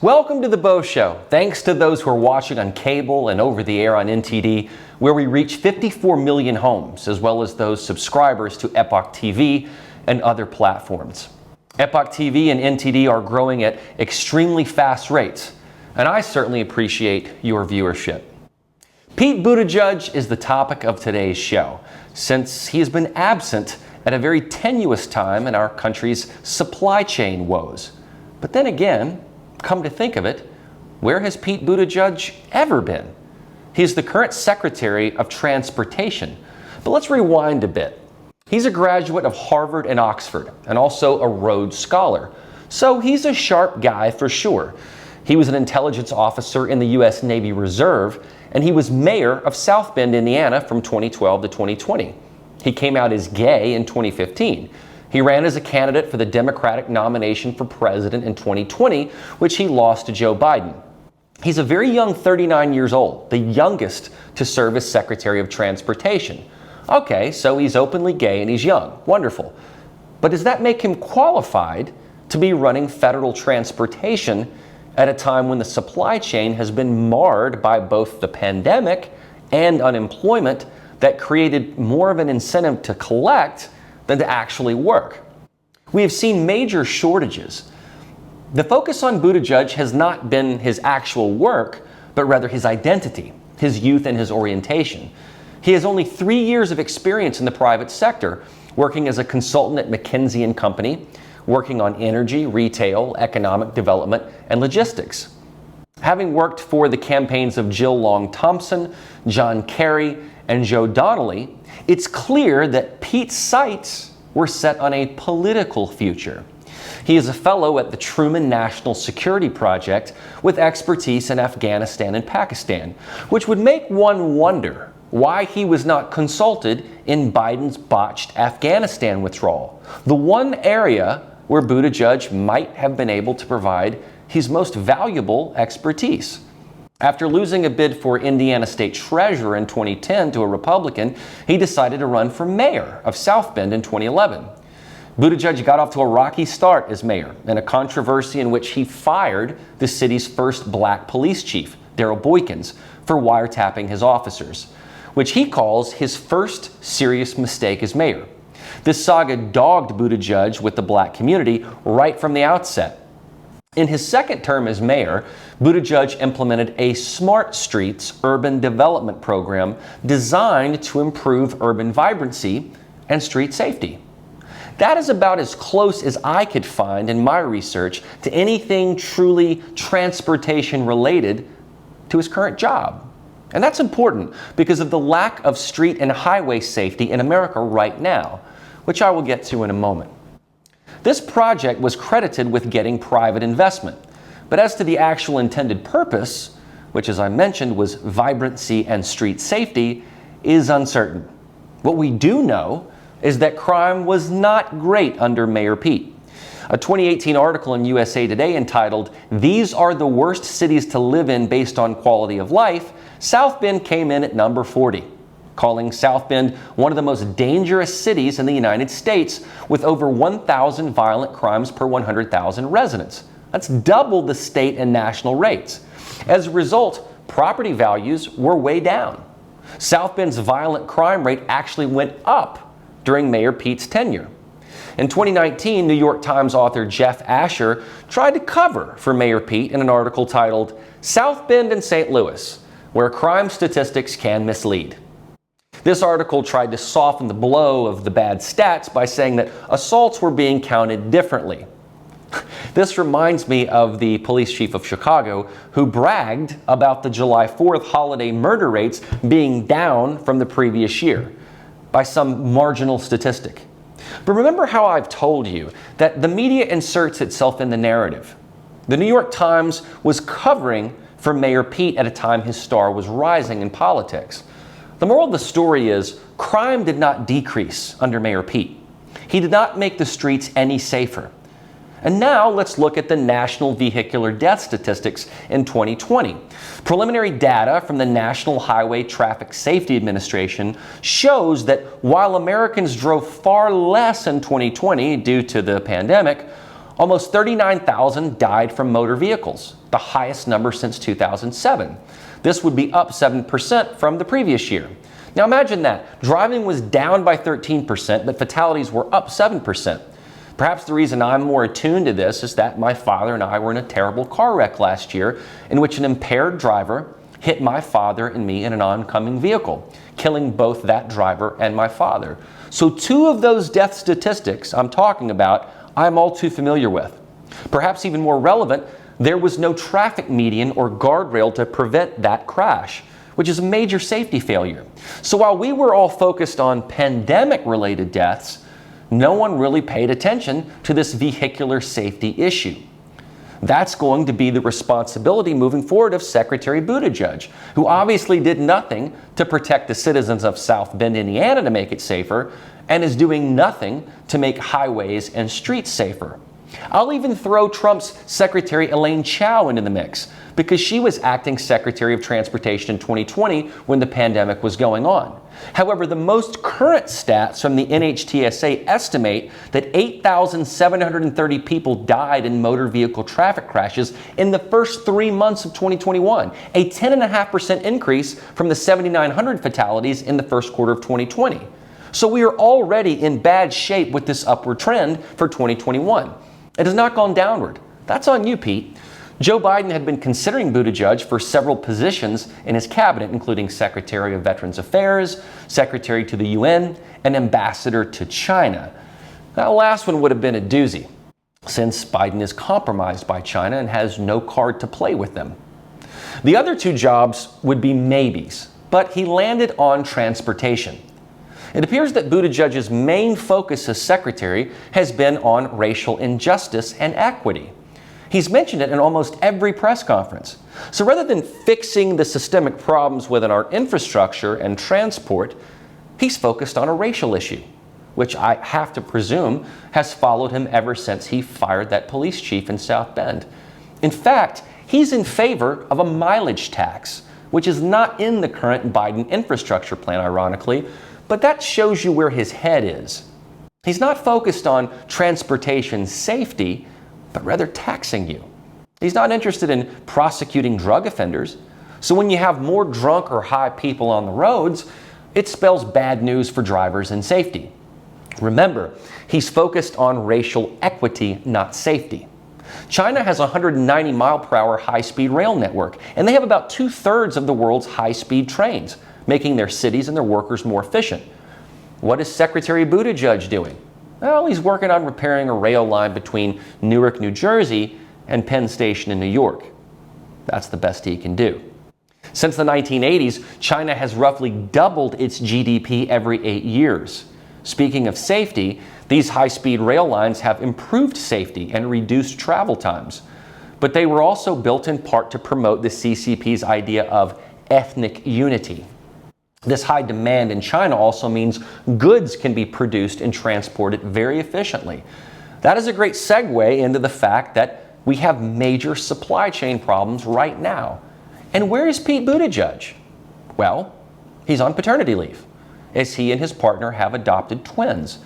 Welcome to the Beau Show. Thanks to those who are watching on cable and over the air on NTD, where we reach 54 million homes, as well as those subscribers to Epoch TV and other platforms. Epoch TV and NTD are growing at extremely fast rates, and I certainly appreciate your viewership. Pete Buttigieg is the topic of today's show, since he has been absent at a very tenuous time in our country's supply chain woes. But then again, come to think of it, where has Pete Buttigieg ever been? He's the current Secretary of Transportation. But let's rewind a bit. He's a graduate of Harvard and Oxford, and also a Rhodes Scholar. So he's a sharp guy for sure. He was an intelligence officer in the U.S. Navy Reserve, and he was mayor of South Bend, Indiana from 2012 to 2020. He came out as gay in 2015. He ran as a candidate for the Democratic nomination for president in 2020, which he lost to Joe Biden. He's a very young 39 years old, the youngest to serve as Secretary of Transportation. Okay, so he's openly gay and he's young. Wonderful. But does that make him qualified to be running federal transportation at a time when the supply chain has been marred by both the pandemic and unemployment that created more of an incentive to collect than to actually work? We have seen major shortages. The focus on Buttigieg has not been his actual work, but rather his identity, his youth, and his orientation. He has only 3 years of experience in the private sector, working as a consultant at McKinsey & Company, working on energy, retail, economic development, and logistics. Having worked for the campaigns of Jill Long Thompson, John Kerry, and Joe Donnelly, it's clear that Pete's sights were set on a political future. He is a fellow at the Truman National Security Project with expertise in Afghanistan and Pakistan, which would make one wonder why he was not consulted in Biden's botched Afghanistan withdrawal, the one area where Buttigieg might have been able to provide his most valuable expertise. After losing a bid for Indiana State Treasurer in 2010 to a Republican, he decided to run for mayor of South Bend in 2011. Buttigieg got off to a rocky start as mayor in a controversy in which he fired the city's first black police chief, Darrell Boykins, for wiretapping his officers, which he calls his first serious mistake as mayor. This saga dogged Buttigieg with the black community right from the outset. In his second term as mayor, Buttigieg implemented a Smart Streets urban development program designed to improve urban vibrancy and street safety. That is about as close as I could find in my research to anything truly transportation related to his current job. And that's important because of the lack of street and highway safety in America right now, which I will get to in a moment. This project was credited with getting private investment, but as to the actual intended purpose, which as I mentioned was vibrancy and street safety, is uncertain. What we do know is that crime was not great under Mayor Pete. A 2018 article in USA Today entitled, "These are the worst cities to live in based on quality of life," South Bend came in at number 40. Calling South Bend one of the most dangerous cities in the United States, with over 1,000 violent crimes per 100,000 residents. That's double the state and national rates. As a result, property values were way down. South Bend's violent crime rate actually went up during Mayor Pete's tenure. In 2019, New York Times author Jeff Asher tried to cover for Mayor Pete in an article titled, "South Bend and St. Louis, Where Crime Statistics Can Mislead." This article tried to soften the blow of the bad stats by saying that assaults were being counted differently. This reminds me of the police chief of Chicago who bragged about the July 4th holiday murder rates being down from the previous year by some marginal statistic. But remember how I've told you that the media inserts itself in the narrative. The New York Times was covering for Mayor Pete at a time his star was rising in politics. The moral of the story is crime did not decrease under Mayor Pete. He did not make the streets any safer. And now let's look at the national vehicular death statistics in 2020. Preliminary data from the National Highway Traffic Safety Administration shows that while Americans drove far less in 2020 due to the pandemic, Almost 39,000 died from motor vehicles, the highest number since 2007. This would be up 7% from the previous year. Now imagine that. Driving was down by 13%, but fatalities were up 7%. Perhaps the reason I'm more attuned to this is that my father and I were in a terrible car wreck last year in which an impaired driver hit my father and me in an oncoming vehicle, killing both that driver and my father. So 2 of those death statistics I'm talking about, I'm all too familiar with. Perhaps even more relevant, there was no traffic median or guardrail to prevent that crash, which is a major safety failure. So while we were all focused on pandemic-related deaths, no one really paid attention to this vehicular safety issue. That's going to be the responsibility moving forward of Secretary Buttigieg, who obviously did nothing to protect the citizens of South Bend, Indiana to make it safer, and is doing nothing to make highways and streets safer. I'll even throw Trump's Secretary Elaine Chao into the mix, because she was acting Secretary of Transportation in 2020 when the pandemic was going on. However, the most current stats from the NHTSA estimate that 8,730 people died in motor vehicle traffic crashes in the first 3 months of 2021, a 10.5% increase from the 7,900 fatalities in the first quarter of 2020. So we are already in bad shape with this upward trend for 2021. It has not gone downward. That's on you, Pete. Joe Biden had been considering Buttigieg for several positions in his cabinet, including Secretary of Veterans Affairs, Secretary to the UN, and Ambassador to China. That last one would have been a doozy, since Biden is compromised by China and has no card to play with them. The other 2 jobs would be maybes, but he landed on transportation. It appears that Buttigieg's main focus as secretary has been on racial injustice and equity. He's mentioned it in almost every press conference. So rather than fixing the systemic problems within our infrastructure and transport, he's focused on a racial issue, which I have to presume has followed him ever since he fired that police chief in South Bend. In fact, he's in favor of a mileage tax, which is not in the current Biden infrastructure plan, ironically, but that shows you where his head is. He's not focused on transportation safety, but rather taxing you. He's not interested in prosecuting drug offenders. So when you have more drunk or high people on the roads, it spells bad news for drivers and safety. Remember, he's focused on racial equity, not safety. China has a 190 mile per hour high-speed rail network, and they have about 2/3 of the world's high-speed trains, making their cities and their workers more efficient. What is Secretary Buttigieg doing? Well, he's working on repairing a rail line between Newark, New Jersey and Penn Station in New York. That's the best he can do. Since the 1980s, China has roughly doubled its GDP every 8 years. Speaking of safety, these high-speed rail lines have improved safety and reduced travel times. But they were also built in part to promote the CCP's idea of ethnic unity. This high demand in China also means goods can be produced and transported very efficiently. That is a great segue into the fact that we have major supply chain problems right now. And where is Pete Buttigieg? Well, he's on paternity leave, as he and his partner have adopted twins.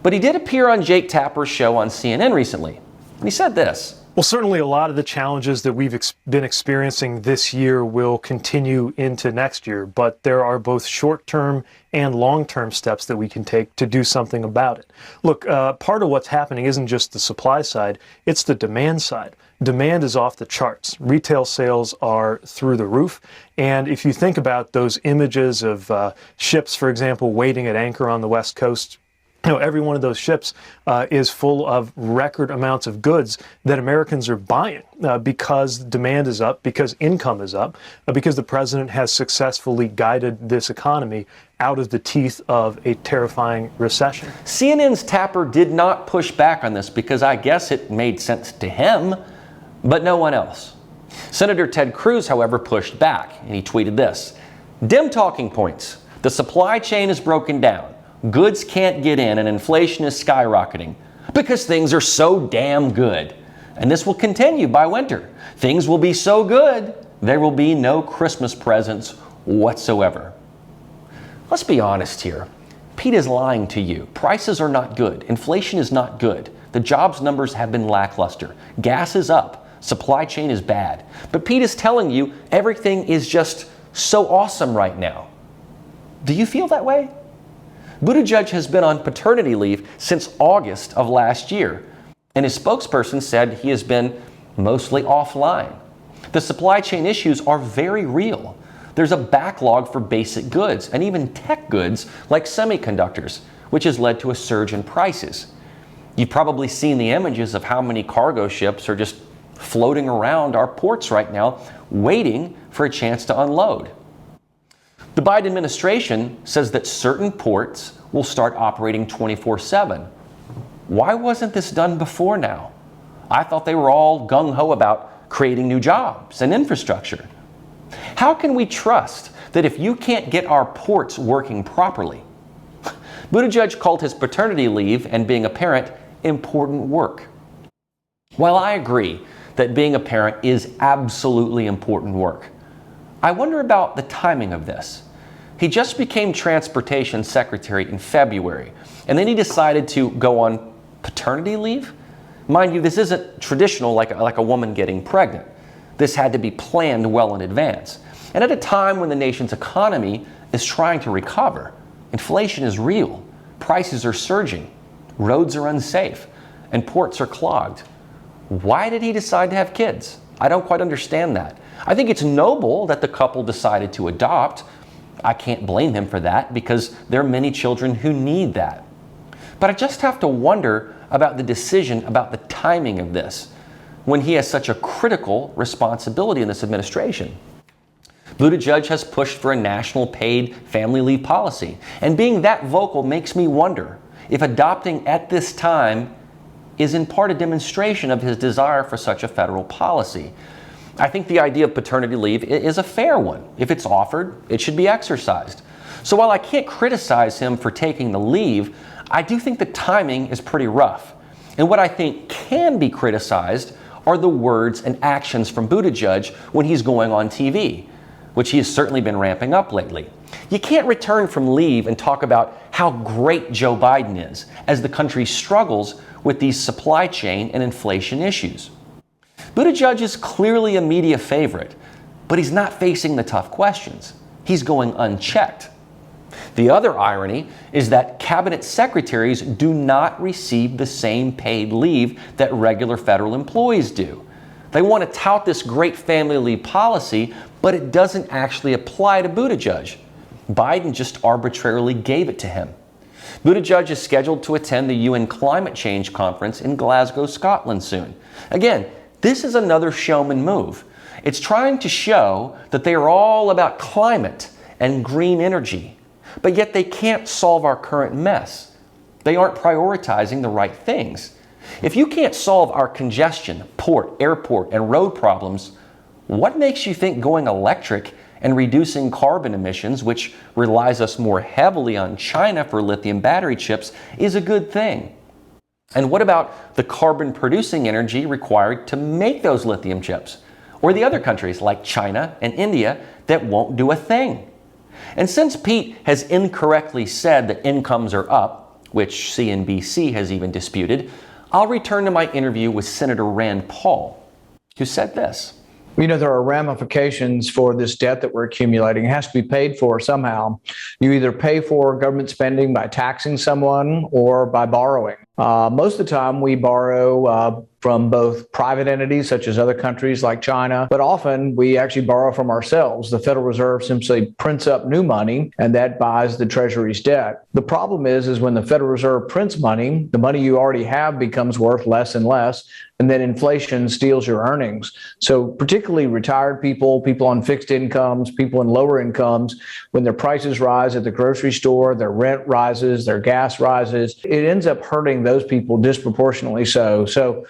But he did appear on Jake Tapper's show on CNN recently, and he said this. Well, certainly a lot of the challenges that we've been experiencing this year will continue into next year, but there are both short-term and long-term steps that we can take to do something about it. Look, part of what's happening isn't just the supply side, it's the demand side. Demand is off the charts. Retail sales are through the roof. And if you think about those images of ships, for example, waiting at anchor on the West Coast, every one of those ships is full of record amounts of goods that Americans are buying because demand is up, because income is up, because the president has successfully guided this economy out of the teeth of a terrifying recession. CNN's Tapper did not push back on this because I guess it made sense to him, but no one else. Senator Ted Cruz, however, pushed back, and he tweeted this. Dim talking points. The supply chain is broken down. Goods can't get in and inflation is skyrocketing because things are so damn good. And this will continue by winter. Things will be so good, there will be no Christmas presents whatsoever. Let's be honest here. Pete is lying to you. Prices are not good. Inflation is not good. The jobs numbers have been lackluster. Gas is up. Supply chain is bad. But Pete is telling you everything is just so awesome right now. Do you feel that way? Buttigieg has been on paternity leave since August of last year, and his spokesperson said he has been mostly offline. The supply chain issues are very real. There's a backlog for basic goods and even tech goods like semiconductors, which has led to a surge in prices. You've probably seen the images of how many cargo ships are just floating around our ports right now, waiting for a chance to unload. The Biden administration says that certain ports will start operating 24/7. Why wasn't this done before now? I thought they were all gung-ho about creating new jobs and infrastructure. How can we trust that if you can't get our ports working properly? Buttigieg called his paternity leave and being a parent important work. While I agree that being a parent is absolutely important work, I wonder about the timing of this. He just became Transportation Secretary in February, and then he decided to go on paternity leave? Mind you, this isn't traditional like a woman getting pregnant. This had to be planned well in advance. And at a time when the nation's economy is trying to recover, inflation is real, prices are surging, roads are unsafe, and ports are clogged. Why did he decide to have kids? I don't quite understand that. I think it's noble that the couple decided to adopt. I can't blame him for that because there are many children who need that. But I just have to wonder about the decision about the timing of this when he has such a critical responsibility in this administration. Buttigieg has pushed for a national paid family leave policy, and being that vocal makes me wonder if adopting at this time is in part a demonstration of his desire for such a federal policy. I think the idea of paternity leave is a fair one. If it's offered, it should be exercised. So while I can't criticize him for taking the leave, I do think the timing is pretty rough. And what I think can be criticized are the words and actions from Buttigieg when he's going on TV, which he has certainly been ramping up lately. You can't return from leave and talk about how great Joe Biden is as the country struggles with these supply chain and inflation issues. Buttigieg is clearly a media favorite, but he's not facing the tough questions. He's going unchecked. The other irony is that cabinet secretaries do not receive the same paid leave that regular federal employees do. They want to tout this great family leave policy, but it doesn't actually apply to Buttigieg. Biden just arbitrarily gave it to him. Buttigieg is scheduled to attend the UN Climate Change Conference in Glasgow, Scotland soon. Again, this is another showman move. It's trying to show that they are all about climate and green energy, but yet they can't solve our current mess. They aren't prioritizing the right things. If you can't solve our congestion, port, airport, and road problems, what makes you think going electric and reducing carbon emissions, which relies us more heavily on China for lithium battery chips, is a good thing? And what about the carbon-producing energy required to make those lithium chips? Or the other countries like China and India that won't do a thing? And since Pete has incorrectly said that incomes are up, which CNBC has even disputed, I'll return to my interview with Senator Rand Paul, who said this. You know, there are ramifications for this debt that we're accumulating. It has to be paid for somehow. You either pay for government spending by taxing someone or by borrowing. Most of the time we borrow from both private entities, such as other countries like China, but often we actually borrow from ourselves. The Federal Reserve simply prints up new money, and that buys the Treasury's debt. The problem is when the Federal Reserve prints money, the money you already have becomes worth less and less, and then inflation steals your earnings. So particularly retired people, people on fixed incomes, people in lower incomes, when their prices rise at the grocery store, their rent rises, their gas rises, it ends up hurting those people disproportionately so. So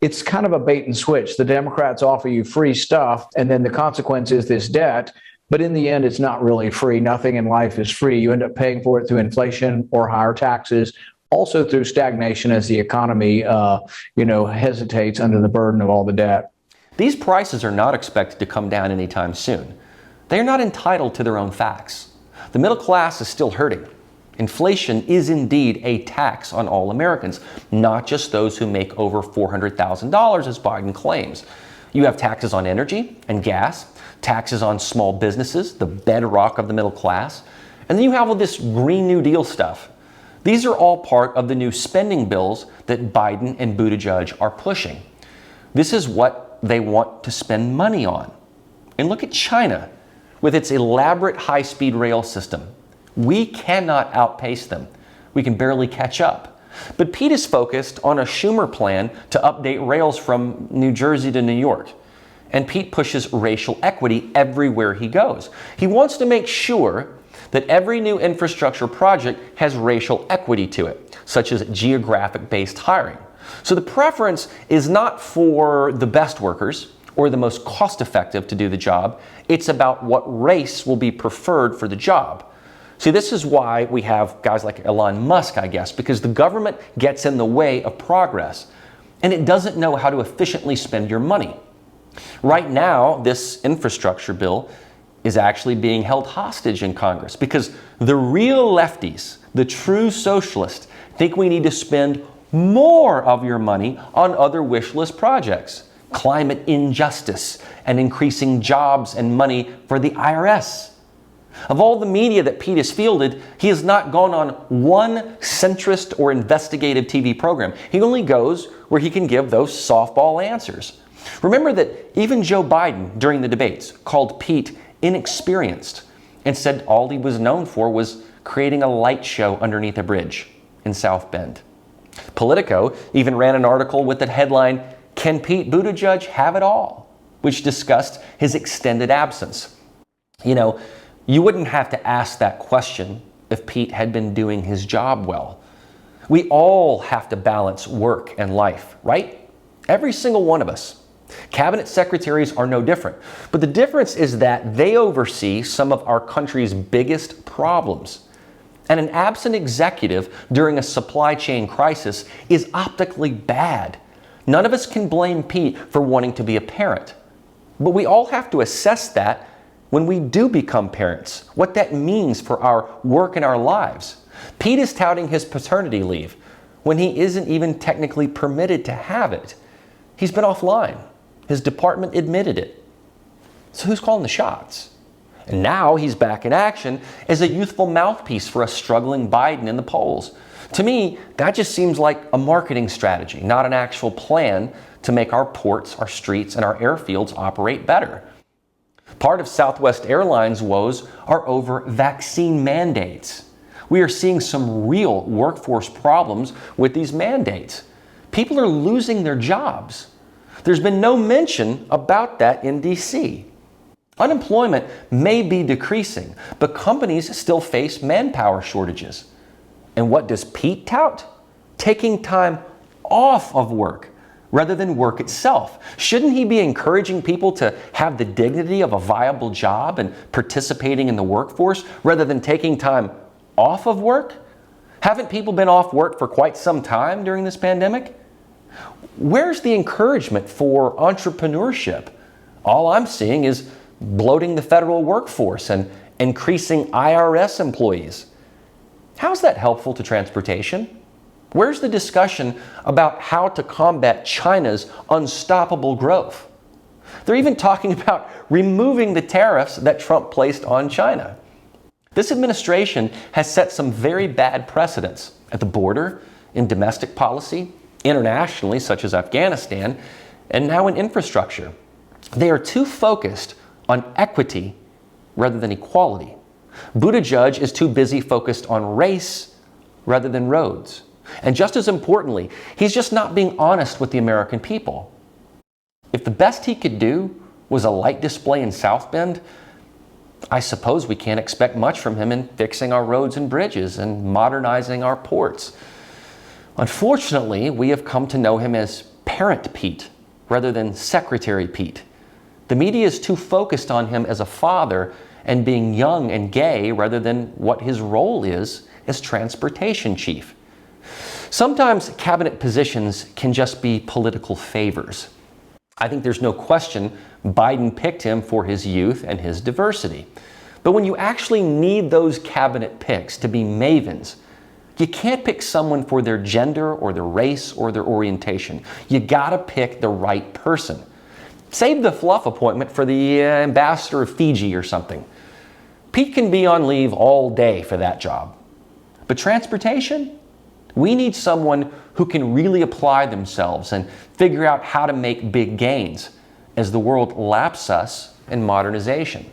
it's kind of a bait and switch. The Democrats offer you free stuff, and then the consequence is this debt. But in the end, it's not really free. Nothing in life is free. You end up paying for it through inflation or higher taxes, also through stagnation as the economy, hesitates under the burden of all the debt. These prices are not expected to come down anytime soon. They are not entitled to their own facts. The middle class is still hurting. Inflation is indeed a tax on all Americans, not just those who make over $400,000, as Biden claims. You have taxes on energy and gas, taxes on small businesses, the bedrock of the middle class, and then you have all this Green New Deal stuff. These are all part of the new spending bills that Biden and Buttigieg are pushing. This is what they want to spend money on. And look at China with its elaborate high-speed rail system. We cannot outpace them. We can barely catch up. But Pete is focused on a Schumer plan to update rails from New Jersey to New York. And Pete pushes racial equity everywhere he goes. He wants to make sure that every new infrastructure project has racial equity to it, such as geographic-based hiring. So the preference is not for the best workers or the most cost-effective to do the job. It's about what race will be preferred for the job. See, this is why we have guys like Elon Musk, I guess, because the government gets in the way of progress, and it doesn't know how to efficiently spend your money. Right now, this infrastructure bill is actually being held hostage in Congress because the real lefties, the true socialists, think we need to spend more of your money on other wish list projects, climate injustice, and increasing jobs and money for the IRS. Of all the media that Pete has fielded, he has not gone on one centrist or investigative TV program. He only goes where he can give those softball answers. Remember that even Joe Biden, during the debates, called Pete inexperienced and said all he was known for was creating a light show underneath a bridge in South Bend. Politico even ran an article with the headline, "Can Pete Buttigieg have it all?" which discussed his extended absence. You know, you wouldn't have to ask that question if Pete had been doing his job well. We all have to balance work and life, right? Every single one of us. Cabinet secretaries are no different. But the difference is that they oversee some of our country's biggest problems. And an absent executive during a supply chain crisis is optically bad. None of us can blame Pete for wanting to be a parent. But we all have to assess that when we do become parents, what that means for our work and our lives. Pete is touting his paternity leave when he isn't even technically permitted to have it. He's been offline. His department admitted it. So who's calling the shots? And now he's back in action as a youthful mouthpiece for a struggling Biden in the polls. To me, that just seems like a marketing strategy, not an actual plan to make our ports, our streets, and our airfields operate better. Part of Southwest Airlines' woes are over vaccine mandates. We are seeing some real workforce problems with these mandates. People are losing their jobs. There's been no mention about that in D.C. Unemployment may be decreasing, but companies still face manpower shortages. And what does Pete tout? Taking time off of work rather than work itself. Shouldn't he be encouraging people to have the dignity of a viable job and participating in the workforce rather than taking time off of work? Haven't people been off work for quite some time during this pandemic? Where's the encouragement for entrepreneurship? All I'm seeing is bloating the federal workforce and increasing IRS employees. How's that helpful to transportation? Where's the discussion about how to combat China's unstoppable growth? They're even talking about removing the tariffs that Trump placed on China. This administration has set some very bad precedents at the border, in domestic policy, internationally, such as Afghanistan, and now in infrastructure. They are too focused on equity rather than equality. Buttigieg is too busy focused on race rather than roads. And just as importantly, he's just not being honest with the American people. If the best he could do was a light display in South Bend, I suppose we can't expect much from him in fixing our roads and bridges and modernizing our ports. Unfortunately, we have come to know him as Parent Pete rather than Secretary Pete. The media is too focused on him as a father and being young and gay rather than what his role is as transportation chief. Sometimes cabinet positions can just be political favors. I think there's no question Biden picked him for his youth and his diversity. But when you actually need those cabinet picks to be mavens, you can't pick someone for their gender or their race or their orientation. You gotta pick the right person. Save the fluff appointment for the ambassador of Fiji or something. Pete can be on leave all day for that job. But transportation? We need someone who can really apply themselves and figure out how to make big gains as the world laps us in modernization.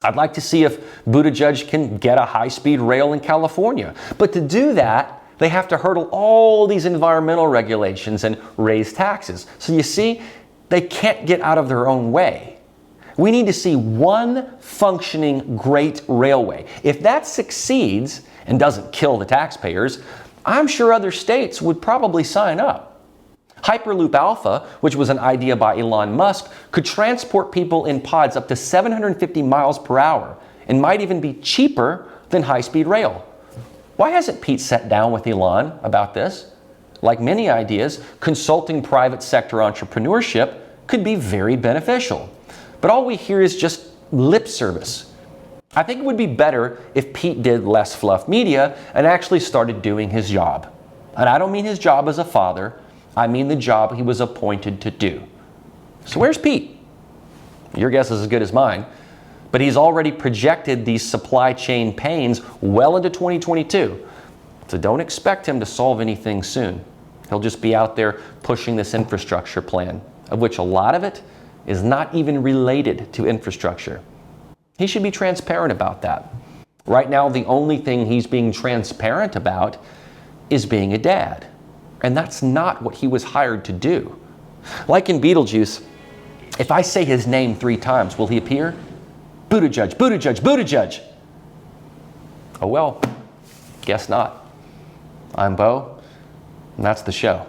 I'd like to see if Buttigieg can get a high-speed rail in California. But to do that, they have to hurdle all these environmental regulations and raise taxes. So you see, they can't get out of their own way. We need to see one functioning great railway. If that succeeds and doesn't kill the taxpayers, I'm sure other states would probably sign up. Hyperloop Alpha, which was an idea by Elon Musk, could transport people in pods up to 750 miles per hour and might even be cheaper than high-speed rail. Why hasn't Pete sat down with Elon about this? Like many ideas, consulting private sector entrepreneurship could be very beneficial. But all we hear is just lip service. I think it would be better if Pete did less fluff media and actually started doing his job. And I don't mean his job as a father, I mean the job he was appointed to do. So where's Pete? Your guess is as good as mine. But he's already projected these supply chain pains well into 2022. So don't expect him to solve anything soon. He'll just be out there pushing this infrastructure plan, of which a lot of it is not even related to infrastructure. He should be transparent about that. Right now, the only thing he's being transparent about is being a dad. And that's not what he was hired to do. Like in Beetlejuice, if I say his name 3 times, will he appear? Buttigieg, Buttigieg, Buttigieg. Oh well, guess not. I'm Beau, and that's the show.